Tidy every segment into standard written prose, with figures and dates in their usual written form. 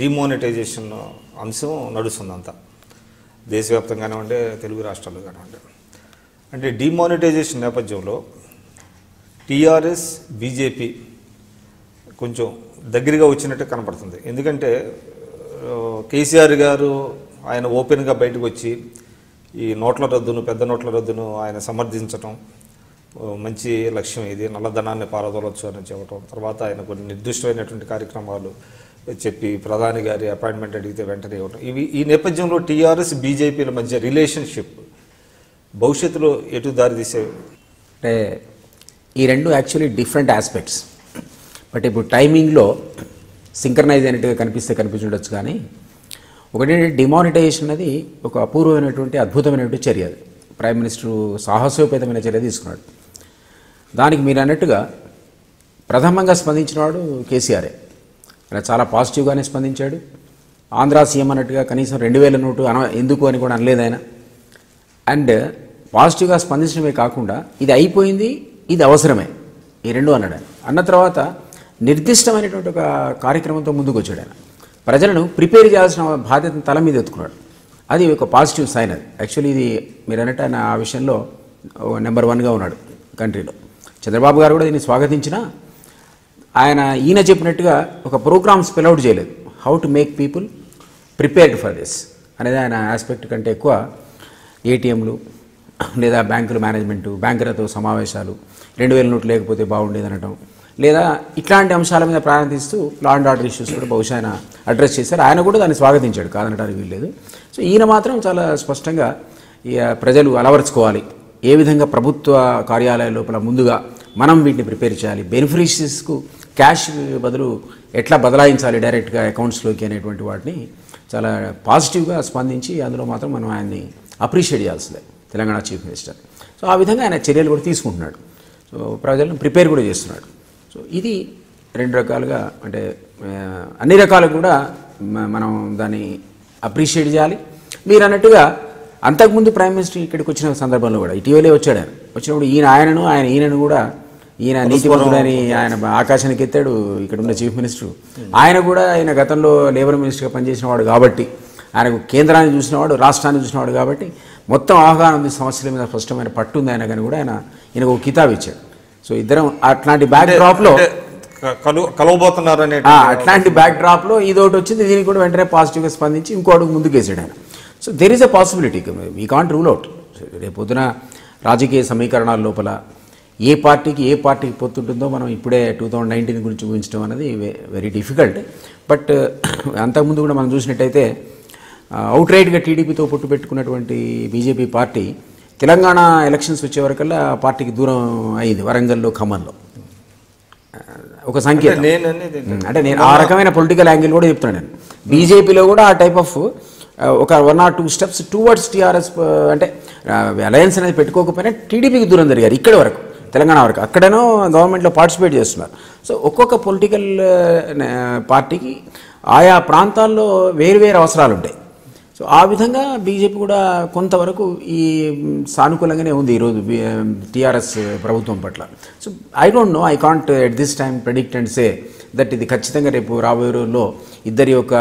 Demonetisation అంశం నడుస్తుందంతా దేశవ్యాప్తంగా కానివ్వండి, తెలుగు రాష్ట్రాల్లో కానివ్వండి. అంటే డిమానిటైజేషన్ నేపథ్యంలో టీఆర్ఎస్ బీజేపీ కొంచెం దగ్గరగా వచ్చినట్టు కనపడుతుంది. ఎందుకంటే కేసీఆర్ గారు ఆయన ఓపెన్గా బయటకు వచ్చి ఈ నోట్ల రద్దును, పెద్ద నోట్ల రద్దును ఆయన సమర్థించటం, మంచి లక్ష్యం ఇది, నల్లధనాన్ని పారదోలొచ్చు అని చెప్పటం, తర్వాత ఆయన కొన్ని నిర్దిష్టమైనటువంటి కార్యక్రమాలు చెప్పి ప్రధాని గారి అపాయింట్మెంట్ అడిగితే వెంటనే ఇవ్వటం, ఈ నేపథ్యంలో టీఆర్ఎస్ బీజేపీల మధ్య రిలేషన్షిప్ భవిష్యత్తులో ఎటు దారి తీసేవి? అంటే ఈ రెండు యాక్చువల్లీ డిఫరెంట్ ఆస్పెక్ట్స్. బట్ ఇప్పుడు టైమింగ్లో సింక్రనైజ్ అయినట్టుగా కనిపించవచ్చు. కానీ ఒకటి డిమానిటైజేషన్ అనేది ఒక అపూర్వమైనటువంటి అద్భుతమైనటువంటి చర్య. అది ప్రైమ్ మినిస్టర్ సాహసోపేతమైన చర్య తీసుకున్నాడు. దానికి మీరు అన్నట్టుగా ప్రథమంగా స్పందించినవాడు కేసీఆరే. ఆయన చాలా పాజిటివ్గానే స్పందించాడు. ఆంధ్ర సీఎం అన్నట్టుగా కనీసం 2000 నోటు ఎందుకు అని కూడా అనలేదు ఆయన. అండ్ పాజిటివ్గా స్పందించడమే కాకుండా ఇది అయిపోయింది, ఇది అవసరమే, ఈ రెండు అన్నాడు ఆయన. అన్న తర్వాత నిర్దిష్టమైనటువంటి ఒక కార్యక్రమంతో ముందుకు వచ్చాడు ఆయన. ప్రజలను ప్రిపేర్ చేయాల్సిన బాధ్యతను తల మీద ఎత్తుకున్నాడు. అది ఒక పాజిటివ్ సైన్. అది యాక్చువల్లీ ఇది మీరు అన్నట్టు ఆయన ఆ విషయంలో నెంబర్ 1గా ఉన్నాడు కంట్రీలో. చంద్రబాబు గారు కూడా దీన్ని స్వాగతించినా ఈయన చెప్పినట్టుగా ఒక ప్రోగ్రామ్ స్పెల్అవుట్ చేయలేదు. How to make people prepared for this అనేది ఆయన ఆస్పెక్ట్ కంటే ఎక్కువ ఏటీఎంలు లేదా బ్యాంకుల మేనేజ్మెంటు, బ్యాంకులతో సమావేశాలు, 2000 నోట్లు లేకపోతే బాగుండేది అనటం, లేదా ఇట్లాంటి అంశాల మీద ప్రారంభిస్తూ లా అండ్ ఆర్డర్ ఇష్యూస్ కూడా బహుశా ఆయన అడ్రస్ చేశారు. ఆయన కూడా దాన్ని స్వాగతించాడు, కాదనడానికి వీల్లేదు. సో ఈయన మాత్రం చాలా స్పష్టంగా ప్రజలు అలవరుచుకోవాలి, ఏ విధంగా ప్రభుత్వ కార్యాలయాల లోపల ముందుగా మనం వీటిని ప్రిపేర్ చేయాలి, బెనిఫిషరీస్కు క్యాష్ బదులు ఎట్లా బదలాయించాలి డైరెక్ట్గా అకౌంట్స్లోకి అనేటువంటి వాటిని చాలా పాజిటివ్గా స్పందించి అందులో మాత్రం మనం ఆయన్ని అప్రిషియేట్ చేయాల్సిందే, తెలంగాణ చీఫ్ మినిస్టర్. సో ఆ విధంగా ఆయన చర్యలు కూడా తీసుకుంటున్నాడు. సో ప్రజలను ప్రిపేర్ కూడా చేస్తున్నాడు. సో ఇది రెండు రకాలుగా, అంటే అన్ని రకాలు కూడా మనం దాన్ని అప్రిషియేట్ చేయాలి. మీరు అన్నట్టుగా అంతకుముందు ప్రైమ్ మినిస్టర్ ఇక్కడికి వచ్చిన సందర్భంలో కూడా ఇటీవలే వచ్చాడు. ఆయన వచ్చినప్పుడు ఈయనను కూడా ఈయన నీతివంతుడని ఆయన ఆకాశానికి ఎత్తాడు. ఇక్కడ ఉన్న చీఫ్ మినిస్టర్ ఆయన గతంలో లేబర్ మినిస్టర్గా పనిచేసిన వాడు కాబట్టి, ఆయనకు కేంద్రాన్ని చూసినవాడు, రాష్ట్రాన్ని చూసినవాడు కాబట్టి మొత్తం అవగాహన ఉంది, సమస్యల మీద స్పష్టమైన పట్టు ఉంది ఆయన. కానీ కూడా ఈయనకు ఒక కితాబ్ ఇచ్చాడు. సో ఇద్దరం అట్లాంటి బ్యాక్ డ్రాప్లో కలవబోతున్నారనే అట్లాంటి బ్యాక్ డ్రాప్లో ఇదొకటి వచ్చింది. దీనికి కూడా వెంటనే పాజిటివ్గా స్పందించి ఇంకో అడుగు ముందుకు వేసాడు ఆయన. So there is a possibility, we can't rule out. రేపొద్దున రాజకీయ సమీకరణాల లోపల ఏ పార్టీకి పొత్తుంటుందో మనం ఇప్పుడే 2019 గురించి ఊహించడం అనేది వెరీ డిఫికల్ట్. బట్ అంతకుముందు కూడా మనం చూసినట్టయితే అవుట్రైట్గా టీడీపీతో పొట్టు పెట్టుకున్నటువంటి బీజేపీ పార్టీ తెలంగాణ ఎలక్షన్స్ వచ్చే వరకల్లా పార్టీకి దూరం అయింది, వరంగల్లో, ఖమ్మంలో. ఒక సంకేతం అంటే నేను ఆ రకమైన పొలిటికల్ యాంగిల్ కూడా చెప్తున్నాను. నేను బీజేపీలో కూడా ఆ టైప్ ఆఫ్ ఒక 1 or 2 steps టువర్డ్స్ టీఆర్ఎస్, అంటే అలయన్స్ అనేది పెట్టుకోకపోయినా టీడీపీకి దూరం జరిగారు ఇక్కడ వరకు, తెలంగాణ వరకు. అక్కడనో గవర్నమెంట్లో పార్టిసిపేట్ చేస్తున్నారు. సో ఒక్కొక్క పొలిటికల్ పార్టీకి ఆయా ప్రాంతాల్లో వేరు అవసరాలు ఉంటాయి. సో ఆ విధంగా బీజేపీ కూడా కొంతవరకు ఈ సానుకూలంగానే ఉంది ఈరోజు టీఆర్ఎస్ ప్రభుత్వం పట్ల. So I don't know, I can't at this time predict and say that ఇది ఖచ్చితంగా రేపు రాబోయే రోజుల్లో ఇద్దరి యొక్క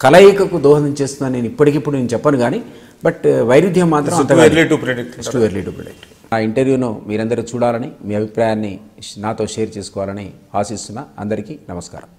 కలయికకు దోహదం చేస్తుందని నేను ఇప్పటికిప్పుడు చెప్పను. కానీ బట్ వైరుధ్యం మాత్రం టూ ఎర్లీ టు ప్రెడిక్ట్. ఆ ఇంటర్వ్యూను మీరందరూ చూడాలని, మీ అభిప్రాయాన్ని నాతో షేర్ చేసుకోవాలని ఆశిస్తున్నా. అందరికీ నమస్కారం.